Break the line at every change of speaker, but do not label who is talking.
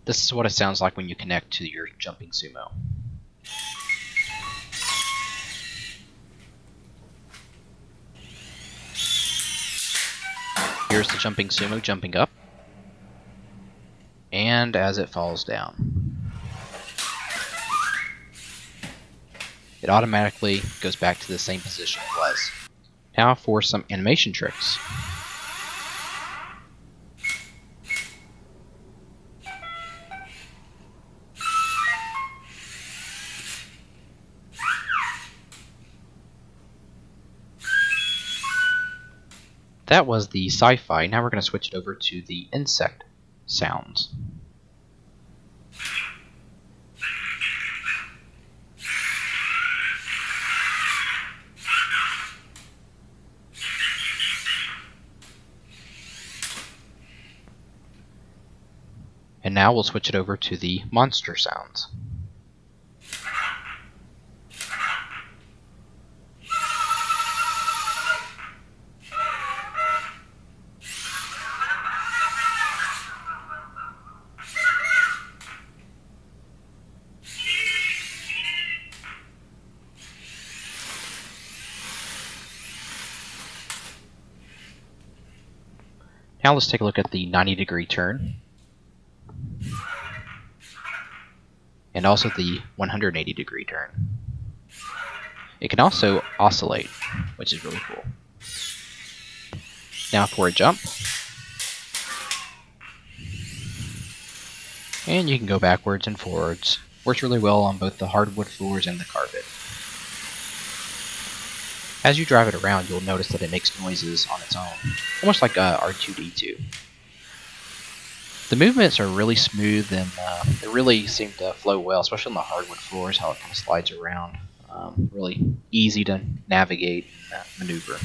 This is what it sounds like when you connect to your jumping sumo. Here's the jumping sumo jumping up, and as it falls down, it automatically goes back to the same position it was. Now for some animation tricks. That was the sci-fi. Now we're going to switch it over to the insect sounds. And now we'll switch it over to the monster sounds. Now let's take a look at the 90-degree turn, and also the 180-degree turn. It can also oscillate, which is really cool. Now for a jump, and you can go backwards and forwards. Works really well on both the hardwood floors and the carpet. As you drive it around, you'll notice that it makes noises on its own, almost like R2-D2. The movements are really smooth, and they really seem to flow well, especially on the hardwood floors, how it kind of slides around. Really easy to navigate and maneuver.